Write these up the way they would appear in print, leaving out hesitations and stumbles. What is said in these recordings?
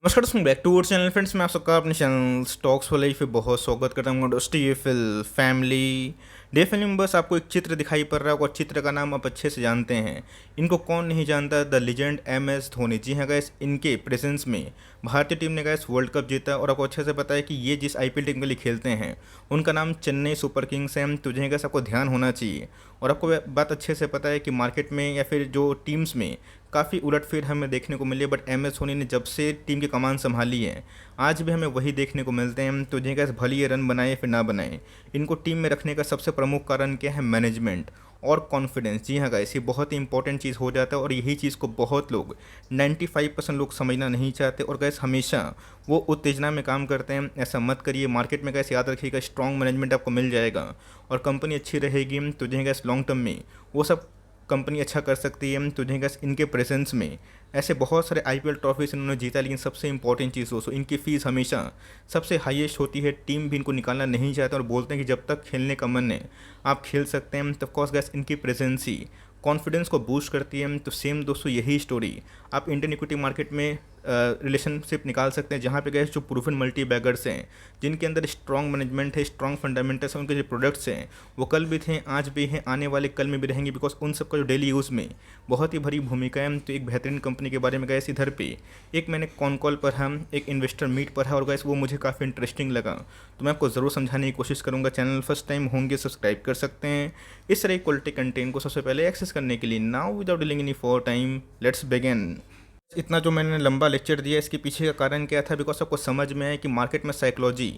नमस्कार दोस्तों, back to our channel friends. मैं आप सबका अपने चैनल स्टॉक्स फॉर लाइफ पे बहुत स्वागत करता हूँ। दोस्तों ये फैमिली डे फिल्म में बस आपको एक चित्र दिखाई पड़ रहा होगा और चित्र का नाम आप अच्छे से जानते हैं। इनको कौन नहीं जानता, द लेजेंड MS धोनी। जी हाँ गैस, इनके प्रेजेंस में भारतीय टीम ने गैस वर्ल्ड कप जीता और आपको अच्छे से पता है कि ये जिस IPL टीम के लिए खेलते हैं उनका नाम चेन्नई सुपर किंग्स है। तुझे गैस आपको ध्यान होना चाहिए और आपको बात अच्छे से पता है कि मार्केट में या फिर जो टीम्स में काफ़ी उलटफेर हमें देखने को मिली है, बट MS धोनी ने जब से टीम की कमान संभाली है आज भी हमें वही देखने को मिलते हैं। तो जिनका भले ये रन बनाए फिर ना बनाए, इनको टीम में रखने का सबसे प्रमुख कारण क्या है? मैनेजमेंट और कॉन्फिडेंस। जी हाँ गाइस, ये बहुत ही इंपॉर्टेंट चीज़ हो जाता है और यही चीज़ को बहुत लोग 95% लोग समझना नहीं चाहते और गैस हमेशा वो उत्तेजना में काम करते हैं। ऐसा मत करिए। मार्केट में गैस याद रखिएगा, स्ट्रॉन्ग मैनेजमेंट आपको मिल जाएगा और कंपनी अच्छी रहेगी तो जी गैस लॉन्ग टर्म में वो सब कंपनी अच्छा कर सकती है। तो गैस इनके प्रेजेंस में ऐसे बहुत सारे IPL ट्रॉफीज इन्होंने जीता, लेकिन सबसे इंपॉर्टेंट चीज़ दोस्तों, इनकी फ़ीस हमेशा सबसे हाईएस्ट होती है। टीम भी इनको निकालना नहीं चाहते और बोलते हैं कि जब तक खेलने का मन है आप खेल सकते हैं। तो ऑफकोर्स गैस इनकी प्रेजेंस ही कॉन्फिडेंस को बूस्ट करती है। तो सेम दोस्तों यही स्टोरी आप इंडियन इक्विटी मार्केट में रिलेशनशिप निकाल सकते हैं, जहाँ पे गए जो प्रूवन मल्टी बैगर्स हैं, जिनके अंदर स्ट्रॉन्ग मैनेजमेंट है, स्ट्रॉन्ग फंडामेंटल्स हैं, उनके जो प्रोडक्ट्स हैं वो कल भी थे, आज भी हैं, आने वाले कल में भी रहेंगे, बिकॉज उन सबका जो डेली यूज़ में बहुत ही भरी भूमिका है। तो एक बेहतरीन कंपनी के बारे में गए इधर पे एक मैंने कॉन कॉल पर हम एक इन्वेस्टर मीट पर है और गैस वो मुझे काफ़ी इंटरेस्टिंग लगा, तो मैं आपको ज़रूर समझाने की कोशिश करूँगा। चैनल फर्स्ट टाइम होंगे सब्सक्राइब कर सकते हैं इस तरह क्वालिटी कंटेंट को सबसे पहले एक्सेस करने के लिए। Now without dealing any for time, let's begin. इतना जो मैंने लंबा लेक्चर दिया इसके पीछे का कारण क्या था? बिकॉज आपको समझ में आए कि मार्केट में साइकोलॉजी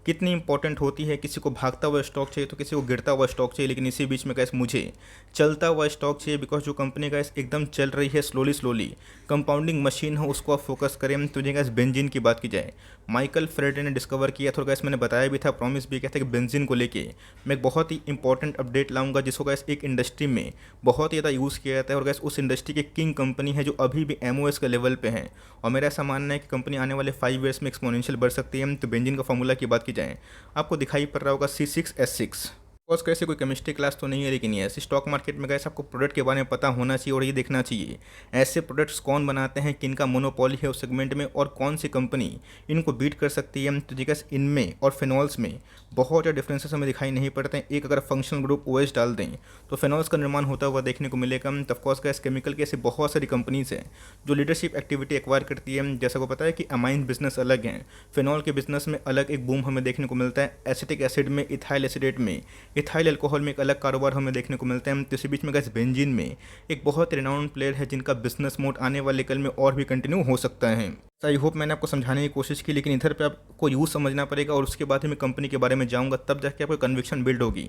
कितनी इंपॉर्टेंट होती है। किसी को भागता हुआ स्टॉक चाहिए तो किसी को गिरता हुआ स्टॉक चाहिए, लेकिन इसी बीच में कैसे मुझे चलता हुआ स्टॉक चाहिए, बिकॉज जो कंपनी का एकदम चल रही है स्लोली स्लोली, कंपाउंडिंग मशीन हो, उसको आप फोकस करें। तो गैस बेंजीन की बात की जाए, माइकल फेराडे ने डिस्कवर किया था और गैस मैंने बताया भी था, प्रॉमिस भी किया था कि बेंजीन को लेके मैं एक बहुत ही इंपॉर्टेंट अपडेट लाऊंगा, जिसको गैस एक इंडस्ट्री में बहुत ही ज़्यादा यूज़ किया जाता है और गैस उस इंडस्ट्री की किंग कंपनी है जो अभी भी MOS के लेवल पे है और मेरा ऐसा मानना है कि कंपनी आने वाले 5 ईयर्स में एक्सपोनेंशियल बढ़ सकती है। तो बेंजीन का फॉर्मूला की बात की जाए, आपको दिखाई पड़ रहा होगा C6H6। ऑफकोर्स कैसे कोई केमिस्ट्री क्लास तो नहीं है, लेकिन ये ऐसे स्टॉक मार्केट में गए आपको प्रोडक्ट के बारे में पता होना चाहिए और ये देखना चाहिए ऐसे प्रोडक्ट्स कौन बनाते हैं, किनका मोनोपोली है उस सेगमेंट में और कौन सी कंपनी इनको बीट कर सकती है। तो जिस इनमें और फिनॉल्स में बहुत ज़्यादा डिफरेंसेस हमें दिखाई नहीं पड़ते हैं। एक अगर फंक्शनल ग्रुप OH डाल दें तो फिनॉल्स का निर्माण होता हुआ देखने को मिलेगा। तो ऑफकोर्स गैस केमिकल के ऐसे बहुत सारी कंपनीज हैं जो लीडरशिप एक्टिविटी एक्वायर करती है। जैसा को पता है कि अमाइन बिजनेस अलग है, फिनॉल के बिजनेस में अलग एक बूम हमें देखने को मिलता है, एसिटिक एसिड में, इथाइल एसिडेट में, इथाइल अल्कोहल में एक अलग कारोबार हमें देखने को मिलता है। तो इसी बीच में गैस बेंजीन में एक बहुत रिनाउंड प्लेयर है जिनका बिजनेस मोड आने वाले कल में और भी कंटिन्यू हो सकता है। आई होप मैंने आपको समझाने की कोशिश की, लेकिन इधर पे आपको यूज़ समझना पड़ेगा और उसके बाद ही मैं कंपनी के बारे में जाऊंगा, तब जाके आपको कन्विक्शन बिल्ड होगी।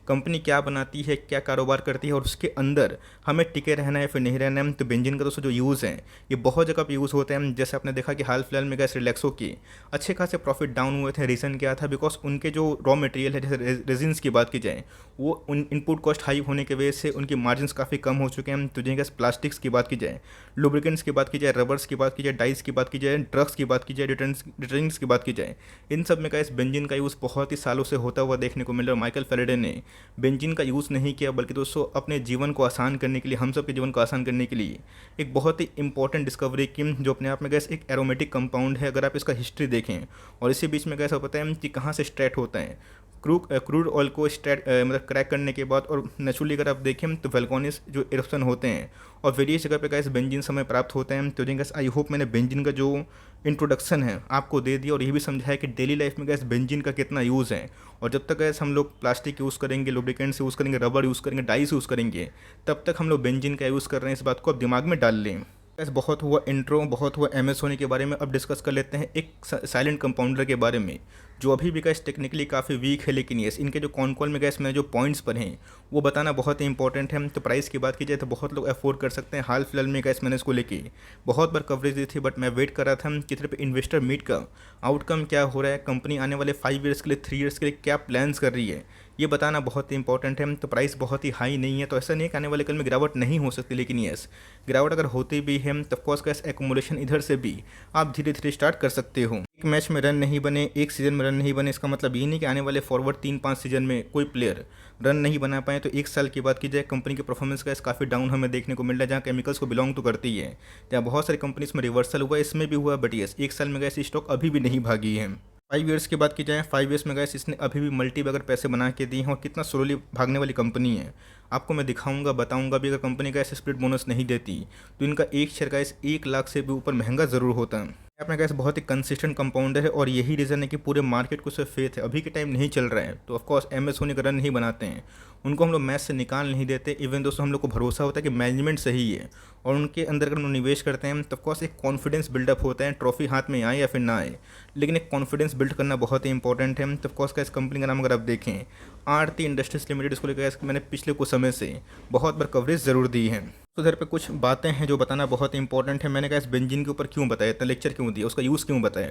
कंपनी क्या बनाती है, क्या कारोबार करती है और उसके अंदर हमें टिके रहना है फिर नहीं रहना है। तो बेंजीन का दोस्तों जो यूज़ है ये बहुत जगह पर यूज़ होते हैं। जैसे आपने देखा कि हाल फिलहाल में गैस रिलैक्सो के अच्छे खासे प्रॉफिट डाउन हुए थे। रीज़न क्या था? बिकॉज उनके जो रॉ मटेरियल है, जैसे रेजिन्स की बात की जाए, वो उन इनपुट कॉस्ट हाई होने की वजह से उनकी मार्जिन काफ़ी कम हो चुके हैं। तो गैस प्लास्टिक्स की बात की जाए, लुब्रिकेंट्स की बात की जाए, रबर्स की बात की जाए, डाइस की बात की जाए, ड्रग्स की बात की जाए, डिटर्जेंट्स की बात की जाए, इन सब में इस बेंजीन का यूज़ बहुत ही सालों से होता हुआ देखने को मिल रहा है। माइकल फेराडे ने बेंजीन का यूज़ नहीं किया, बल्कि दोस्तों अपने जीवन को आसान करने के लिए, हम सब के जीवन को आसान करने के लिए एक बहुत ही इंपॉर्टेंट डिस्कवरी की, जो अपने आप में गैस एक एरोमेटिक कंपाउंड है। अगर आप इसका हिस्ट्री देखें और इसी बीच में गैस पता है कि कहाँ से स्टार्ट होता है, क्रूड ऑयल को मतलब क्रैक करने के बाद, और नेचुरली अगर आप देखें तो वेल्कोनिस जो इरप्शन होते हैं और वेरियस जगह पे गैस बेंजीन समय प्राप्त होते हैं। तो गैस आई होप मैंने बेंजीन का जो इंट्रोडक्शन है आपको दे दिया और ये भी समझा है कि डेली लाइफ में गैस बेंजीन का कितना यूज़ है। और जब तक गैस हम लोग प्लास्टिक यूज़ करेंगे, लुब्रिकेंट्स यूज़ करेंगे, रबर यूज़ करेंगे, डाइस यूज़ करेंगे, तब तक हम लोग बेंजीन का यूज़ कर रहे हैं। इस बात को आप दिमाग में डाल लें। गैस बहुत हुआ इंट्रो, बहुत हुआ MS होने के बारे में। अब डिस्कस कर लेते हैं एक साइलेंट कंपाउंडर के बारे में, जो अभी भी गैस टेक्निकली काफ़ी वीक है, लेकिन यस इनके जो कॉन कॉल में गैस मैंने जो पॉइंट्स पर हैं वो बताना बहुत ही इंपॉर्टेंट है। तो प्राइस की बात की जाए तो बहुत लोग अफोर्ड कर सकते हैं। हाल फिलहाल में गैस मैंने इसको लेके बहुत बार कवरेज दी थी, बट मैं वेट कर रहा था कि तरफ इन्वेस्टर मीट का आउटकम क्या हो रहा है, कंपनी आने वाले 5 ईयर्स के लिए, 3 ईयर्स के लिए क्या प्लान्स कर रही है, ये बताना बहुत ही इंपॉर्टेंट है। तो प्राइस बहुत ही हाई नहीं है, तो ऐसा नहीं कि आने वाले कल में गिरावट नहीं हो सकती, लेकिन यस गिरावट अगर होती भी है तो ऑफकोर्स गैस एकुमुलेशन इधर से भी आप धीरे धीरे स्टार्ट कर सकते हो। एक मैच में रन नहीं बने, एक सीज़न में रन नहीं बने, इसका मतलब ये नहीं कि आने वाले फॉरवर्ड 3-5 सीज़न में कोई प्लेयर रन नहीं बना पाए। तो एक साल की बात की जाए, कंपनी की परफॉर्मेंस का काफ़ी डाउन हमें देखने को मिल रहा है, जहाँ केमिकल्स को बिलोंग तो करती है, जहाँ बहुत सारी कंपनीज में रिवर्सल हुआ, इसमें भी हुआ। बट यस, एक साल में गैस स्टॉक अभी भी नहीं भागी है। 5 ईयर्स की बात की जाए, 5 ईयर्स में गैस इसने अभी भी मल्टी बगर पैसे बना के दिए हैं, और कितना स्लोली भागने वाली कंपनी है आपको मैं दिखाऊंगा, बताऊंगा भी। अगर कंपनी का ऐसे स्प्लिट बोनस नहीं देती तो इनका एक शेयर गैस 1 लाख से भी ऊपर महंगा ज़रूर होता है। अपना गैस बहुत ही कंसिस्टेंट कंपाउंडर है, और यही रीज़न है कि पूरे मार्केट को सिर्फ फेथ है। अभी के टाइम नहीं चल रहा है तो ऑफकोर्स MS धोनी का रन नहीं बनाते हैं, उनको हम लोग मैच से निकाल नहीं देते। इवन दोस्तों हम लोग को भरोसा होता है कि मैनेजमेंट सही है, और उनके अंदर अगर हम निवेश करते हैं तो ऑफकोर्स एक कॉन्फिडेंस बिल्डअप होता है, ट्रॉफी हाथ में आए या फिर ना आए, लेकिन एक कॉन्फिडेंस बिल्ड करना बहुत ही इंपॉर्टेंट है। तो ऑफकोर्स का इस कंपनी का नाम अगर आप देखें, आरती इंडस्ट्रीज लिमिटेड, इसको लेकर मैंने पिछले कुछ समय से बहुत बार कवरेज ज़रूर दी है। तो इधर पे कुछ बातें हैं जो बताना बहुत इंपॉर्टेंट है। मैंने कहा इस बेंजीन के ऊपर क्यों बताया, इतना लेक्चर क्यों दिया, उसका यूज़ क्यों बताया,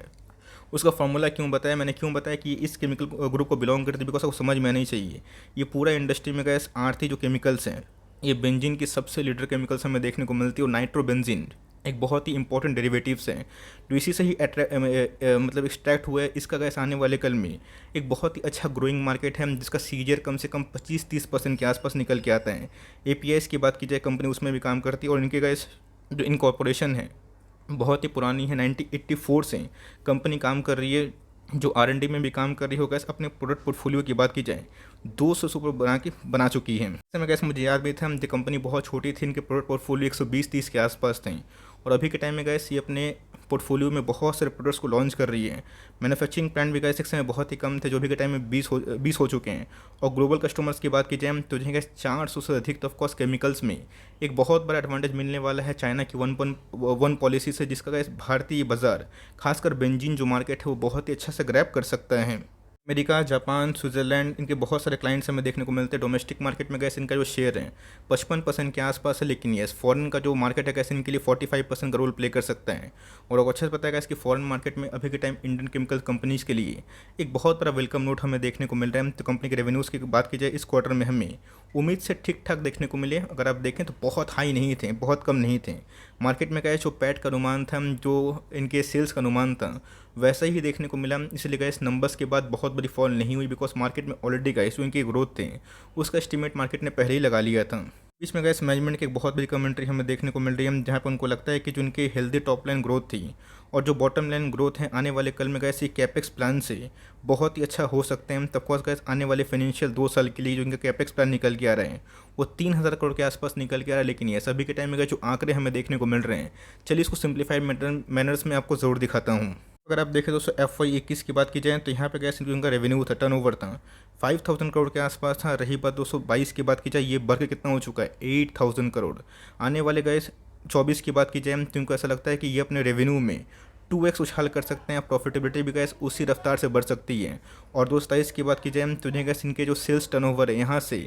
उसका फॉर्मूला क्यों बताया, मैंने क्यों बताया कि इस केमिकल ग्रुप को बिलोंग करती है, बिकॉज आपको समझ में आना ही चाहिए। ये पूरा इंडस्ट्री में गैस आरती जो केमिकल्स हैं, ये बेंजीन की सबसे लीडर केमिकल्स हमें देखने को मिलती है, और नाइट्रोबेंजीन एक बहुत ही इंपॉर्टेंट डेरिवेटिव्स हैं जो इसी से ही मतलब एक्सट्रैक्ट हुआ है। इसका गैस आने वाले कल में एक बहुत ही अच्छा ग्रोइंग मार्केट है, जिसका सीजीआर कम से कम 25-30% के आसपास निकल के आता है। APIs की बात की जाए, कंपनी उसमें भी काम करती है, और इनके गैस जो इनकॉर्पोरेशन है बहुत ही पुरानी है, 1984 से कंपनी काम कर रही है, जो R&D में भी काम कर रही हो। गैस अपने प्रोडक्ट पोर्टफोलियो की बात की जाए, 200 सुपर बना चुकी है। इस समय गैस मुझे याद भी था, जब कंपनी बहुत छोटी थी, इनके प्रोडक्ट पोर्टफोलियो 120-30 के आसपास थे, और अभी के टाइम में गैस ये अपने पोर्टफोलियो में बहुत सारे प्रोडक्ट्स को लॉन्च कर रही है। मैन्युफैक्चरिंग प्लांट भी गैस एक समय बहुत ही कम थे, जो अभी के टाइम में 20 हो चुके हैं। और ग्लोबल कस्टमर्स की बात की जाए तो जो गैस 400 से अधिक, तो ऑफकोर्स केमिकल्स में एक बहुत बड़ा एडवांटेज मिलने वाला है चाइना की 1.1 पॉलिसी से, जिसका गैस भारतीय बाजार, खासकर बेंजीन जो मार्केट है, वो बहुत ही अच्छा से ग्रैब कर सकता है। अमेरिका, जापान, स्विट्ज़रलैंड, इनके बहुत सारे क्लाइंट्स हमें देखने को मिलते हैं। डोमेस्टिक मार्केट में गैस इनका जो शेयर है 55% के आसपास है, लेकिन यस फॉरेन का जो मार्केट है गैस इनके लिए 45% का रोल प्ले कर सकता है। और आपको अच्छे से पता है गैस कि फॉरेन मार्केट में अभी के टाइम इंडियन केमिकल कंपनीज के लिए एक बहुत बड़ा वेलकम नोट हमें देखने को मिल रहा है। तो कंपनी के रेवेन्यूज़ की बात की जाए, इस क्वार्टर में हमें उम्मीद से ठीक ठाक देखने को मिले। अगर आप देखें तो बहुत हाई नहीं थे, बहुत कम नहीं थे। मार्केट में क्या जो पैट का अनुमान था, जो इनके सेल्स का अनुमान था, वैसा ही देखने को मिला। इसलिए गैस नंबर्स के बाद बहुत बड़ी फॉल नहीं हुई, बिकॉज मार्केट में ऑलरेडी गैस जो इनकी ग्रोथ थे उसका एस्टीमेट मार्केट ने पहले ही लगा लिया था। इसमें गैस मैनेजमेंट की एक बहुत बड़ी कमेंट्री हमें देखने को मिल रही है, जहाँ पर उनको लगता है कि जो उनकी हेल्दी टॉप लाइन ग्रोथ थी और जो बॉटम लाइन ग्रोथ है आने वाले कल में गैस ये कैपेक्स प्लान से बहुत ही अच्छा हो सकते हैं। तब गैस आने वाले फाइनेंशियल 2 साल के लिए जो इनका कैपेक्स प्लान निकल के आ रहे हैं वो 3000 करोड़ के आसपास निकल के आ रहा है। लेकिन ये सभी के टाइम में जो आंकड़े हमें देखने को मिल रहे हैं, चलिए इसको सिंप्लीफाइड मैनर्स में आपको ज़रूर दिखाता हूँ। अगर आप देखें दोस्तों FY21 की बात की जाए तो यहाँ पे गैस इनका रेवेन्यू था, टर्नओवर था 5000 करोड़ के आसपास था। रही बात 222 की बात की जाए, ये बढ़ के कितना हो चुका है 8000 करोड़। आने वाले गैस 24 की बात की जाए तो इनको ऐसा लगता है कि ये अपने रेवेन्यू में 2x उछाल कर सकते हैं। प्रॉफिटेबिलिटी भी गैस उसी रफ्तार से बढ़ सकती है। और 227 की बात की जाए तो गैस इनके जो सेल्स टर्नओवर है यहाँ से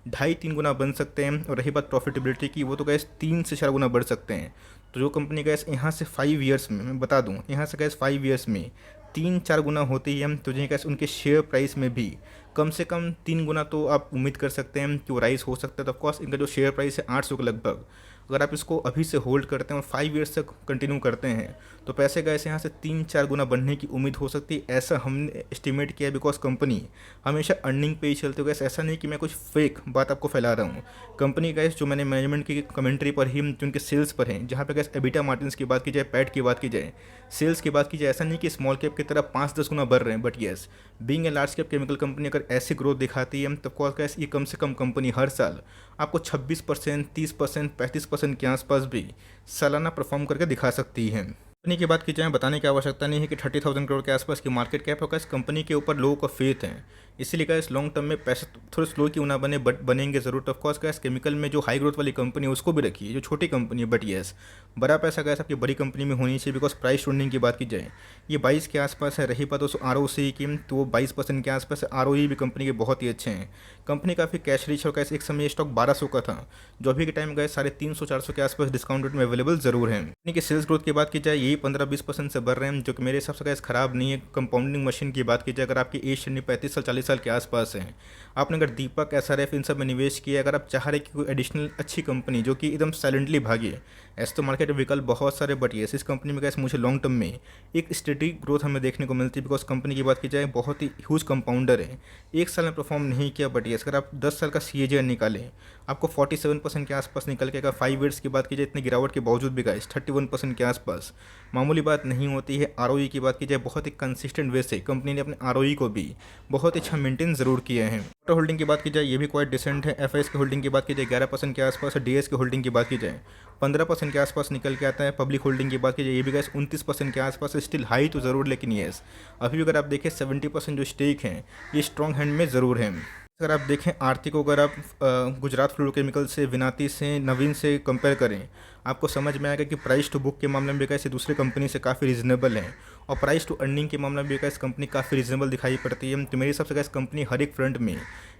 2.5-3 गुना बन सकते हैं। और रही बात प्रॉफिटेबिलिटी की, वो तो गैस 3 से 4 गुना बढ़ सकते हैं। तो जो कंपनी गैस यहाँ से 5 ईयर्स में, मैं बता दूँ, यहाँ से गैस 5 ईयर्स में 3-4 गुना होती है, तो गैस उनके शेयर प्राइस में भी कम से कम 3 गुना तो आप उम्मीद कर सकते हैं कि वो राइज हो सकता है। तो ऑफकोर्स इनका जो शेयर प्राइस है 800 के लगभग, अगर आप इसको अभी से होल्ड करते हैं और 5 ईयर्स तक कंटिन्यू करते हैं तो पैसे गैस यहाँ से 3-4 गुना बढ़ने की उम्मीद हो सकती है, ऐसा हमने एस्टिमेट किया है। बिकॉज कंपनी हमेशा अर्निंग पे ही चलते हुए, गैस ऐसा नहीं कि मैं कुछ फेक बात आपको फैला रहा हूँ। कंपनी गैस जो मैंने मैनेजमेंट की कमेंट्री पर ही, जो उनके सेल्स पर हैं, जहाँ पे गैस एबिटा मार्जिन्स की बात की जाए, पैट की बात की जाए, सेल्स की बात की जाए, ऐसा नहीं कि स्मॉल कैप की तरह 5-10 गुना बढ़ रहे हैं। But yes, being a large cap chemical company अगर ऐसी ग्रोथ दिखाती है तो गैस ये कम से कम कंपनी हर साल आपको 26%, 30%, 35% के आसपास भी सालाना परफॉर्म करके दिखा सकती है। कंपनी की बात की जाए, बताने की आवश्यकता नहीं है कि 30,000 करोड़ के आसपास की मार्केट कैप होगा। इस कंपनी के ऊपर लोगों का फेथ है, इसीलिए गैस लॉन्ग टर्म में पैसे थोड़े स्लो क्यों ना बने, बट बनेंगे ज़रूर। ऑफकोर्स गैस केमिकल में जो हाई ग्रोथ वाली कंपनी है उसको भी रखिए, जो छोटी कंपनी है, बट येस बड़ा पैसा गैस आपकी बड़ी कंपनी में होनी चाहिए। बिकॉज प्राइस टूर्निंग की बात की जाए, ये 22 के आसपास है। रही बात ROC की, तो वो 22% के आसपास है। ROE भी कंपनी के बहुत ही अच्छे हैं। कंपनी काफ़ी कैश रिच और कैसे एक समय स्टॉक 1200 का था, जो अभी के टाइम गए 350-400 के आसपास डिस्काउंट रेट में अवेलेबल जरूर है। कंपनी की सेल्स ग्रोथ की बात की जाए, यही 15-20% से बढ़ रहे हैं, जो कि मेरे हिसाब से गैस खराब नहीं है। कंपाउंडिंग मशीन की बात की जाए, अगर आपकी एज श्रेणी 35 साल 40 साल के आसपास है, आपने अगर दीपक SRF इन सब में निवेश किया, अगर आप चाह रहे कि कोई एडिशनल अच्छी कंपनी जो कि एकदम साइलेंटली भागे, ऐसे तो मार्केट में विकल्प बहुत सारे, बट येस इस कंपनी में गैस मुझे लॉन्ग टर्म में एक स्टेडी ग्रोथ हमें देखने को मिलती है। बिकॉज कंपनी की बात की जाए बहुत ही ह्यूज कंपाउंडर है, एक साल में परफॉर्म नहीं किया, बट येस अगर आप 10 साल का CAGR निकालें आपको 47% के आसपास निकल के, अगर 5 ईयर्स की बात की जाए इतनी गिरावट के बावजूद भी गाइस 31% के आसपास मामूली बात नहीं होती है। ROE की बात की जाए बहुत ही कंसिस्टेंट वे से कंपनी ने अपने ROE को भी बहुत अच्छा मेंटेन ज़रूर किया है। टोटल होल्डिंग की बात की जाए ये भी क्वाइट डिसेंट है। FIS की होल्डिंग की बात की जाए 11% के आसपास है। DS की होल्डिंग की बात की जाए 15% के आसपास निकल के आता है। पब्लिक होल्डिंग की बात की जाए ये भी गैस 29% के आसपास है। स्टिल हाई तो ज़रूर, लेकिन येस अभी भी अगर आप देखें 70% जो स्टेक हैं ये स्ट्रॉन्ग हैंड में ज़रूर है। अगर आप देखें आरती को, अगर आप गुजरात फ्लोरोकेमिकल से, विनाती से, नवीन से कंपेयर करें आपको समझ में आएगा कि प्राइस टू बुक के मामले में भी कैसे दूसरी कंपनी से काफ़ी रीजनेबल है, और प्राइस टू अर्निंग के मामले में भी कैसे कंपनी काफ़ी रीजनेबल दिखाई पड़ती है। तो मेरे हिसाब से कैसे कंपनी हर एक फ्रंट में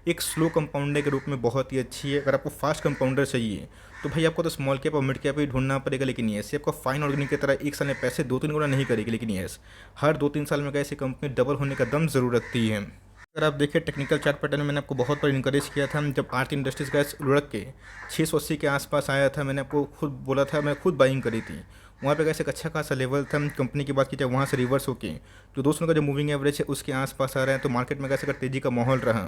एक स्लो कंपाउंडर के रूप में बहुत ही अच्छी है। अगर आपको फास्ट कंपाउंडर चाहिए तो भाई आपको तो स्मॉल कैप और मिड कैप ही ढूंढना पड़ेगा, लेकिन ये आपको फाइन ऑर्गेनिक की तरह एक साल में पैसे 2-3 गुना नहीं करेगी, लेकिन ये हर 2-3 साल में कैसे कंपनी डबल होने का दम ज़रूर रखती है। अगर आप देखिए टेक्निकल चार्ट पैटर्न में मैंने आपको बहुत बार इंकरेज किया था, जब आरती इंडस्ट्रीज गैस लुढ़क के 680 के आसपास आया था, मैंने आपको खुद बोला था, मैं खुद बाइंग करी थी। वहाँ पे कैसे एक अच्छा खासा लेवल था। कंपनी की बात की जाए वहाँ से रिवर्स होके जो 200 का जो मूविंग एवरेज है उसके आसपास आ रहे हैं। तो मार्केट में कैसे अगर तेज़ी का माहौल रहा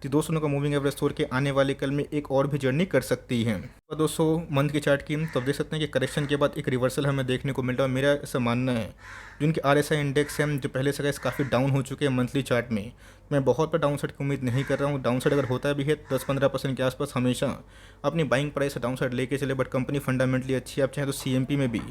तो 200 का मूविंग एवरेज छोड़ के आने वाले कल में एक और भी जर्नी कर सकती है। 200 मंथ की चार्ट की तो आप देख सकते हैं कि करेक्शन के बाद एक रिवर्सल हमें देखने को मिल रहा है। मेरा ऐसा मानना है जो इनके RSI इंडेक्स हैं जो पहले से काफ़ी डाउन हो चुके हैं मंथली चार्ट में, मैं बहुत पर डाउनसाइड की उम्मीद नहीं कर रहा हूँ। डाउनसाइड अगर होता भी है 10-15% के आसपास हमेशा अपनी बाइंग प्राइस से डाउनसाइड लेके चले, बट कंपनी फंडामेंटली अच्छी है। आप चाहें तो CMP में भी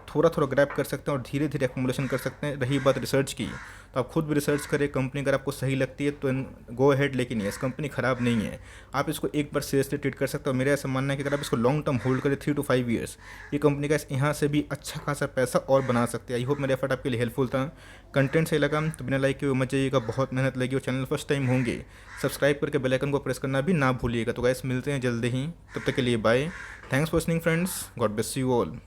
थोड़ा थोड़ा ग्रैब कर सकते हैं और धीरे धीरे एक्मुलेशन कर सकते हैं। रही बात रिसर्च की तो आप खुद भी रिसर्च करें, कंपनी अगर आपको सही लगती है तो गो अहेड, लेकिन ये कंपनी ख़राब नहीं है, आप इसको एक बार सीरियसली ट्रीट कर सकते हो। मेरा ऐसा मानना है कि अगर आप इसको लॉन्ग टर्म होल्ड करें 3 to 5 ईयर्स, ये कंपनी का यहाँ से भी अच्छा खासा पैसा और बना सकते हैं। आई होप मेरा एफर्ट आपके लिए हेल्पफुल था। कंटेंट सही लगा तो बिना लाइक के मत जाइएगा, बहुत मेहनत लगी, और चैनल फर्स्ट टाइम होंगे सब्सक्राइब करके बेल आइकन को प्रेस करना भी ना भूलिएगा। तो गाइस मिलते हैं जल्दी ही, तब तक के लिए bye. Thanks for listening friends, God bless you all.